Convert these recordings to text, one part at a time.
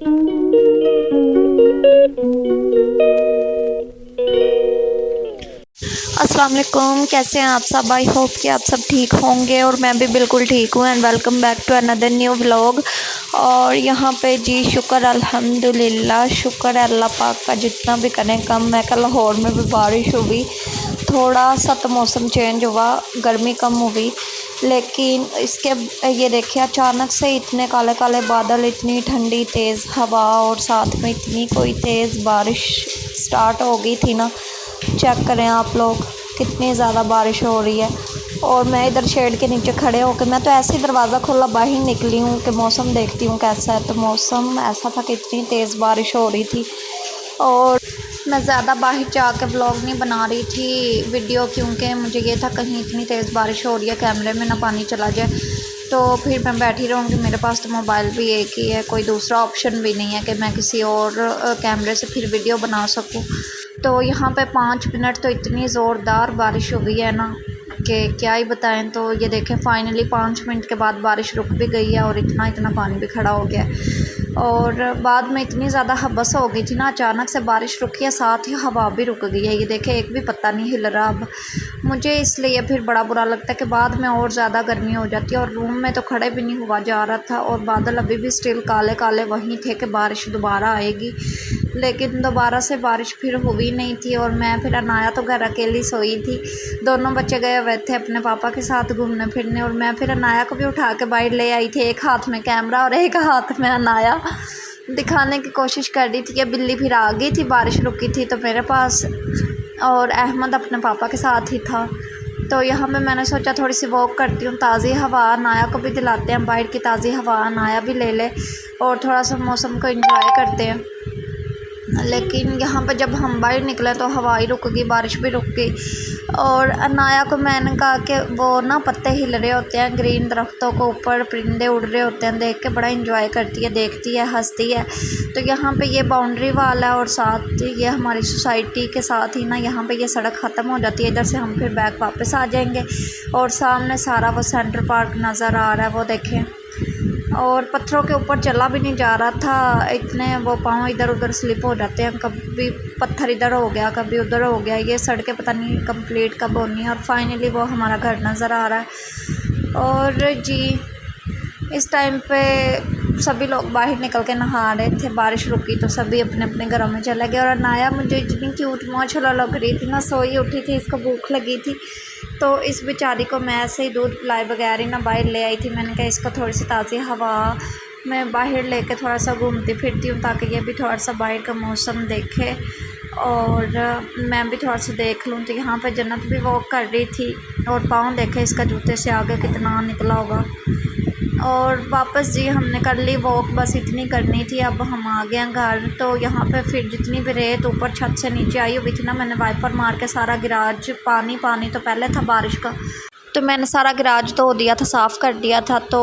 अस्सलाम वालेकुम, कैसे हैं आप सब। आई होप कि आप सब ठीक होंगे और मैं भी बिल्कुल ठीक हूँ। And welcome back to another new vlog. और यहाँ पे जी शुक्र अल्हम्दुलिल्लाह, शुक्र है अल्लाह पाक का, जितना भी करें कम है। कल लाहौर में भी बारिश हुई, थोड़ा सा तो मौसम चेंज हुआ, गर्मी कम हुई, लेकिन इसके ये देखिए अचानक से इतने काले काले बादल, इतनी ठंडी तेज़ हवा और साथ में इतनी कोई तेज़ बारिश स्टार्ट हो गई थी ना। चेक करें आप लोग कितनी ज़्यादा बारिश हो रही है। और मैं इधर शेड के नीचे खड़े होकर, मैं तो ऐसे ही दरवाज़ा खोला बाहर निकली हूँ कि मौसम देखती हूँ कैसा है। तो मौसम ऐसा था कि इतनी तेज़ बारिश हो रही थी और मैं ज़्यादा बाहर जाकर व्लॉग नहीं बना रही थी वीडियो, क्योंकि मुझे ये था कहीं इतनी तेज़ बारिश हो रही है कैमरे में ना पानी चला जाए, तो फिर मैं बैठी रहूँगी। मेरे पास तो मोबाइल भी एक ही है, कोई दूसरा ऑप्शन भी नहीं है कि मैं किसी और कैमरे से फिर वीडियो बना सकूँ। तो यहाँ पे 5 मिनट तो इतनी ज़ोरदार बारिश हो गई है ना कि क्या ही बताएं। तो ये देखें फाइनली 5 मिनट के बाद बारिश रुक भी गई है और इतना पानी भी खड़ा हो गया है। और बाद में इतनी ज़्यादा हबस हो गई थी ना, अचानक से बारिश रुकी है, साथ ही हवा भी रुक गई है। ये देखें एक भी पत्ता नहीं हिल रहा अब। मुझे इसलिए फिर बड़ा बुरा लगता है कि बाद में और ज़्यादा गर्मी हो जाती है। और रूम में तो खड़े भी नहीं हुआ जा रहा था और बादल अभी भी स्टिल काले काले वहीं थे कि बारिश दोबारा आएगी, लेकिन दोबारा से बारिश फिर हुई नहीं थी। और मैं फिर अनाया तो घर अकेली सोई थी, दोनों बच्चे गए हुए थे अपने पापा के साथ घूमने फिरने। और मैं फिर अनाया को भी उठा के बाहर ले आई थी, एक हाथ में कैमरा और एक हाथ में अनाया, दिखाने की कोशिश कर रही थी कि बिल्ली फिर आ गई थी, बारिश रुकी थी तो मेरे पास, और अहमद अपने पापा के साथ ही था। तो यहाँ पे मैंने सोचा थोड़ी सी वॉक करती हूँ, ताज़ी हवा अनाया को भी दिलाते हैं, बाहर की ताज़ी हवा अनाया भी ले ले और थोड़ा सा मौसम को एंजॉय करते हैं। लेकिन यहाँ पर जब हम बाहर निकले तो हवा ही रुक गई, बारिश भी रुक गई। और अनाया को मैंने कहा कि वो ना पत्ते हिल रहे होते हैं, ग्रीन दरख्तों को ऊपर परिंदे उड़ रहे होते हैं, देख के बड़ा इंजॉय करती है, देखती है, हंसती है। तो यहाँ पे ये बाउंड्री वाल है और साथ ये हमारी सोसाइटी के साथ ही ना यहाँ पे ये सड़क ख़त्म हो जाती है। इधर से हम फिर बैक वापस आ जाएंगे और सामने सारा वो सेंटर पार्क नज़र आ रहा है, वो देखें। और पत्थरों के ऊपर चला भी नहीं जा रहा था, इतने वो पाँव इधर उधर स्लिप हो जाते हैं, कभी पत्थर इधर हो गया कभी उधर हो गया। ये सड़कें पता नहीं कंप्लीट कब होनी है। और फाइनली वो हमारा घर नज़र आ रहा है। और जी इस टाइम पे सभी लोग बाहर निकल के नहा रहे थे, बारिश रुकी तो सभी अपने अपने घरों में चले गए। और अनाया मुझे इतनी क्यूट माशाल्लाह लग रही थी ना, सोई उठी थी, इसको भूख लगी थी, तो इस बेचारी को मैं ऐसे ही दूध पिलाए बगैर ही ना बाहर ले आई थी। मैंने कहा इसको थोड़ी सी ताज़ी हवा मैं बाहर लेके थोड़ा सा घूमती फिरती हूँ, ताकि ये भी थोड़ा सा बाहर का मौसम देखे और मैं भी थोड़ा सा देख लूँ। तो यहाँ पे जन्नत भी वॉक कर रही थी और पाँव देखे इसका जूते से आगे कितना निकला होगा। और वापस जी हमने कर ली वॉक, बस इतनी करनी थी। अब हम आ गए हैं घर। तो यहाँ पे फिर जितनी भी रेत ऊपर छत से नीचे आई हुई थी ना, मैंने वाइपर मार के सारा गिराज, पानी पानी तो पहले था बारिश का, तो मैंने सारा गिराज धो दिया था, साफ़ कर दिया था। तो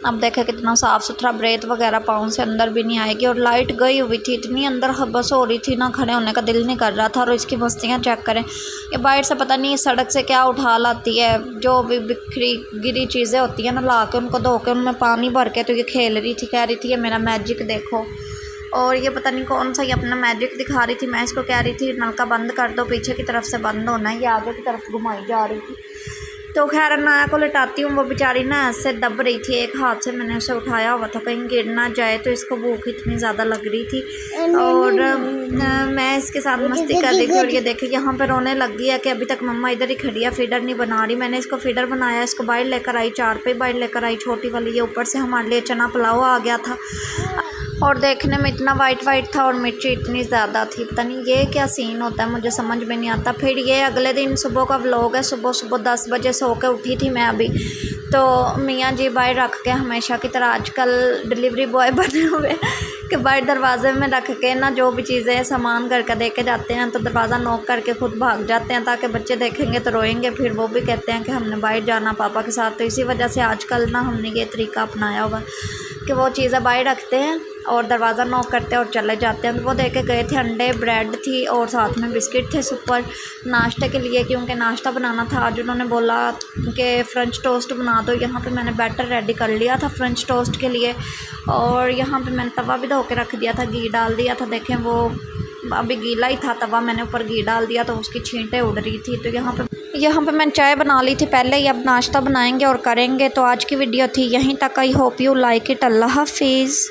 अब देखे कितना साफ़ सुथरा, रेत वगैरह पाँव से अंदर भी नहीं आएगी। और लाइट गई हुई थी, इतनी अंदर हबस हो रही थी ना, खड़े होने का दिल नहीं कर रहा था। और इसकी मस्तियाँ चेक करें, ये बाहर से पता नहीं सड़क से क्या उठा लाती है, जो भी बिखरी गिरी चीज़ें होती हैं ना, ला के उनको धो के उनमें पानी भर के तो ये खेल रही थी, कह रही थी ये मेरा मैजिक देखो। और ये पता नहीं कौन सा ये अपना मैजिक दिखा रही थी। मैं इसको कह रही थी नलका बंद कर दो, पीछे की तरफ से बंद होना है, ये आगे की तरफ घुमाई जा रही थी। तो खैर अनाया को लिटाती हूँ, वो बेचारी ना ऐसे दब रही थी, एक हाथ से मैंने उसे उठाया हुआ था कहीं गिर ना जाए, तो इसको भूख इतनी ज़्यादा लग रही थी। और मैं इसके साथ मस्ती कर रही थी। और ये देखे यहाँ पे रोने लग गई है कि अभी तक मम्मा इधर ही खड़ी है, फीडर नहीं बना रही। मैंने इसको फीडर बनाया, इसको बाहर लेकर आई, 4 पे बाहर लेकर आई छोटी वाली। ये ऊपर से हमारे लिए चना पुलाव आ गया था और देखने में इतना वाइट वाइट था और मिर्ची इतनी ज़्यादा थी, पता नहीं ये क्या सीन होता है, मुझे समझ में नहीं आता। फिर ये अगले दिन सुबह का व्लॉग है। सुबह सुबह 10 बजे सो के उठी थी मैं अभी, तो मियाँ जी बाहर रख के, हमेशा की तरह आजकल डिलीवरी बॉय बने हुए कि बाहर दरवाजे में रख के ना जो भी चीज़ें सामान घर का दे के जाते हैं, तो दरवाज़ा नॉक करके खुद भाग जाते हैं, ताकि बच्चे देखेंगे तो रोएंगे, फिर वो भी कहते हैं कि हमने बाहर जाना पापा के साथ। तो इसी वजह से आजकल ना हमने ये तरीका अपनाया हुआ कि वो चीज़ें बाहर रखते हैं और दरवाज़ा नॉक करते और चले जाते हैं। तो वो देके गए थे, अंडे ब्रेड थी और साथ में बिस्किट थे सुपर नाश्ते के लिए, क्योंकि नाश्ता बनाना था आज। उन्होंने बोला कि फ़्रेंच टोस्ट बना दो। यहाँ पे मैंने बैटर रेडी कर लिया था फ़्रेंच टोस्ट के लिए, और यहाँ पे मैंने तवा भी धो के रख दिया था, घी डाल दिया था। देखें वो अभी गीला ही था तवा, मैंने ऊपर घी डाल दिया तो उसकी छींटें उड़ रही थी। तो यहाँ पे मैंने चाय बना ली थी पहले ही, अब नाश्ता बनाएंगे और करेंगे। तो आज की वीडियो थी यहीं तक। I hope you like it. अल्लाह हाफिज़।